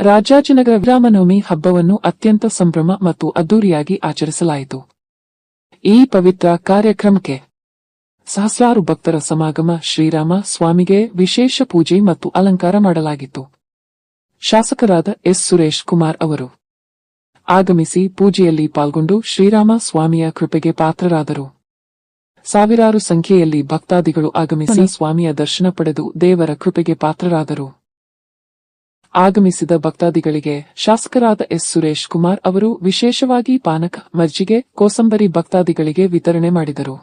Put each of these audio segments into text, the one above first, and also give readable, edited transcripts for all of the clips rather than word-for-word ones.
ರಾಜಾಜಿನಗರ ರಾಮನವಮಿ ಹಬ್ಬವನ್ನು ಅತ್ಯಂತ ಸಂಭ್ರಮ ಮತ್ತು ಅದ್ದೂರಿಯಾಗಿ ಆಚರಿಸಲಾಯಿತು. ಈ ಪವಿತ್ರ ಕಾರ್ಯಕ್ರಮಕ್ಕೆ ಸಹಸ್ರಾರು ಭಕ್ತರ ಸಮಾಗಮ, ಶ್ರೀರಾಮ ಸ್ವಾಮಿಗೆ ವಿಶೇಷ ಪೂಜೆ ಮತ್ತು ಅಲಂಕಾರ ಮಾಡಲಾಗಿತ್ತು. ಶಾಸಕರಾದ ಎಸ್. ಸುರೇಶ್ ಕುಮಾರ್ ಅವರು ಆಗಮಿಸಿ ಪೂಜೆಯಲ್ಲಿ ಪಾಲ್ಗೊಂಡು ಶ್ರೀರಾಮ ಸ್ವಾಮಿಯ ಕೃಪೆಗೆ ಪಾತ್ರರಾದರು. ಸಾವಿರಾರು ಸಂಖ್ಯೆಯಲ್ಲಿ ಭಕ್ತಾದಿಗಳು ಆಗಮಿಸಿ ಸ್ವಾಮಿಯ ದರ್ಶನ ಪಡೆದು ದೇವರ ಕೃಪೆಗೆ ಪಾತ್ರರಾದರು. ಆಗಮಿಸಿದ ಭಕ್ತಾದಿಗಳಿಗೆ ಶಾಸಕರಾದ ಎಸ್. ಸುರೇಶ್ ಕುಮಾರ್ ಅವರು ವಿಶೇಷವಾಗಿ ಪಾನಕ, ಮಜ್ಜಿಗೆ, ಕೋಸಂಬರಿ ಭಕ್ತಾದಿಗಳಿಗೆ ವಿತರಣೆ ಮಾಡಿದರು.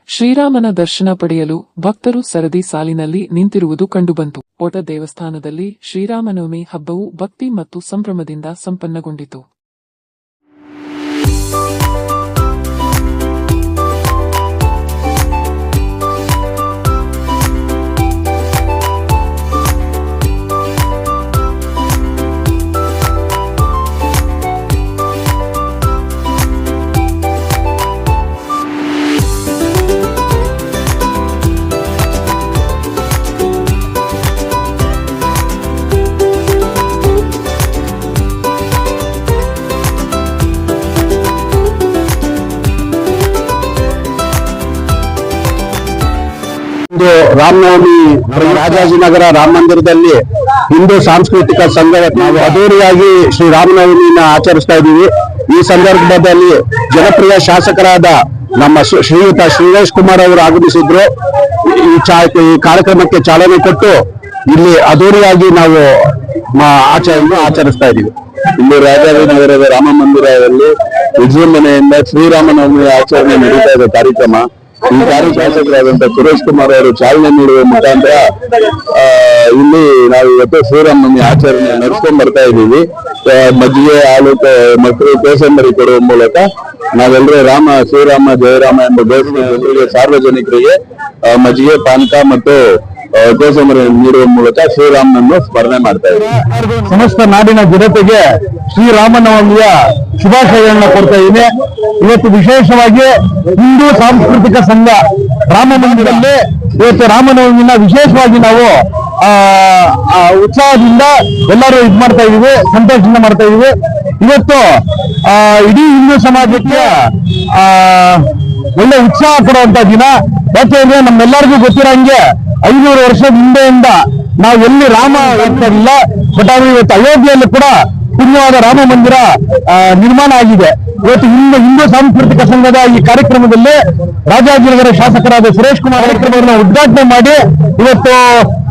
ಶ್ರೀರಾಮನ ದರ್ಶನ ಪಡೆಯಲು ಭಕ್ತರು ಸರದಿ ಸಾಲಿನಲ್ಲಿ ನಿಂತಿರುವುದು ಕಂಡುಬಂತು. ಕೋಟ ದೇವಸ್ಥಾನದಲ್ಲಿ ಶ್ರೀರಾಮನವಮಿ ಹಬ್ಬವು ಭಕ್ತಿ ಮತ್ತು ಸಂಭ್ರಮದಿಂದ ಸಂಪನ್ನಗೊಂಡಿತು. ರಾಮನವಮಿ ರಾಜಾಜಿನಗರ ರಾಮ ಮಂದಿರದಲ್ಲಿ ಹಿಂದೂ ಸಾಂಸ್ಕೃತಿಕ ಸಂಘ ನಾವು ಅದ್ದೂರಿಯಾಗಿ ಶ್ರೀ ರಾಮನವಮಿನ ಆಚರಿಸ್ತಾ ಇದ್ದೀವಿ. ಈ ಸಂದರ್ಭದಲ್ಲಿ ಜನಪ್ರಿಯ ಶಾಸಕರಾದ ನಮ್ಮ ಶ್ರೀಯುತ ಸುರೇಶ್ ಕುಮಾರ್ ಅವರು ಆಗಮಿಸಿದ್ರು. ಈ ಕಾರ್ಯಕ್ರಮಕ್ಕೆ ಚಾಲನೆ ಕೊಟ್ಟು ಇಲ್ಲಿ ಅದ್ದೂರಿಯಾಗಿ ನಾವು ಆಚರಿಸ್ತಾ ಇದ್ದೀವಿ. ಇಲ್ಲಿ ರಾಜಾಜಿನಗರದ ರಾಮ ಮಂದಿರದಲ್ಲಿ ವಿಜೃಂಭಣೆಯಿಂದ ಶ್ರೀರಾಮನವಮಿ ಆಚರಣೆ ನಡೀತಾ ಇದೆ ಕಾರ್ಯಕ್ರಮ. ಈ ಶಾಸಕರಾದಂತಹ ಸುರೇಶ್ ಕುಮಾರ್ ಅವರು ಚಾಲನೆ ನೀಡುವ ಮುಖಾಂತರ ಇಲ್ಲಿ ನಾವು ಇವತ್ತು ಶ್ರೀರಾಮನವಮಿ ಆಚರಣೆ ನಡೆಸ್ಕೊಂಡ್ ಬರ್ತಾ ಇದ್ದೀವಿ. ಮಜ್ಜಿಗೆ, ಹಾಲು, ಮಕ್ಕಳು ಕೋಸಂಬರಿ ಕೊಡುವ ಮೂಲಕ ನಾವೆಲ್ಲರೂ ಶ್ರೀರಾಮ ಜಯರಾಮ ಎಂಬ ಘೋಷಣೆ ಸಾರ್ವಜನಿಕರಿಗೆ ಮಜ್ಜಿಗೆ, ಪಾನಕ ಮತ್ತು ಕೋಸಂಬರಿ ನೀಡುವ ಮೂಲಕ ಶ್ರೀರಾಮನನ್ನು ಸ್ಮರಣೆ ಮಾಡ್ತಾ ಇದ್ದೀವಿ. ಸಮಸ್ತ ನಾಡಿನ ಜನತೆಗೆ ಶ್ರೀರಾಮನವಮಿಯ ಶುಭಾಶಯಗಳನ್ನ ಕೊಡ್ತಾ ಇದ್ದೀನಿ. ಇವತ್ತು ವಿಶೇಷವಾಗಿ ಹಿಂದೂ ಸಾಂಸ್ಕೃತಿಕ ಸಂಘ ರಾಮ ಮಂದಿರದಲ್ಲಿ ಇವತ್ತು ರಾಮನವಮಿನ ವಿಶೇಷವಾಗಿ ನಾವು ಉತ್ಸಾಹದಿಂದ ಎಲ್ಲರೂ ಮಾಡ್ತಾ ಇದೀವಿ, ಸಂತೋಷದಿಂದ ಮಾಡ್ತಾ ಇದೀವಿ. ಇವತ್ತು ಇಡೀ ಹಿಂದೂ ಸಮಾಜಕ್ಕೆ ಒಳ್ಳೆ ಉತ್ಸಾಹ ಕೊಡುವಂತ ದಿನ. ಯಾಕೆಂದ್ರೆ ನಮ್ಮೆಲ್ಲರಿಗೂ ಗೊತ್ತಿರಂಗೆ 500 ವರ್ಷದ ಹಿಂದೆಯಿಂದ ನಾವು ಎಲ್ಲಿ ರಾಮ ಇರ್ತಾರಿಲ್ಲ, ಬಟ್ ಅವರು ಇವತ್ತು ಅಯೋಧ್ಯೆಯಲ್ಲಿ ಕೂಡ ಪುಣ್ಯವಾದ ರಾಮ ಮಂದಿರ ನಿರ್ಮಾಣ ಆಗಿದೆ. ಇವತ್ತು ಹಿಂದೂ ಸಾಂಸ್ಕೃತಿಕ ಸಂಘದ ಈ ಕಾರ್ಯಕ್ರಮದಲ್ಲಿ ರಾಜಾಜಿನಗರ ಶಾಸಕರಾದ ಸುರೇಶ್ ಕುಮಾರ್ ಕಾರ್ಯಕ್ರಮವನ್ನು ಉದ್ಘಾಟನೆ ಮಾಡಿ ಇವತ್ತು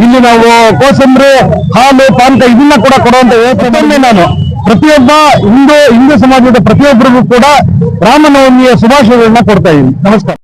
ಇಲ್ಲಿ ನಾವು ಕೋಸಂಬರಿ, ಹಾಲು, ಪಾನಕ ಇದನ್ನ ಕೂಡ ಕೊಡುವಂತ ವ್ಯವಸ್ಥೆ ನಾನು ಪ್ರತಿಯೊಬ್ಬ ಹಿಂದೂ ಸಮಾಜದ ಪ್ರತಿಯೊಬ್ಬರಿಗೂ ಕೂಡ ರಾಮನವಮಿಯ ಶುಭಾಶಯಗಳನ್ನ ಕೊಡ್ತಾ ಇದ್ದೀನಿ. ನಮಸ್ಕಾರ.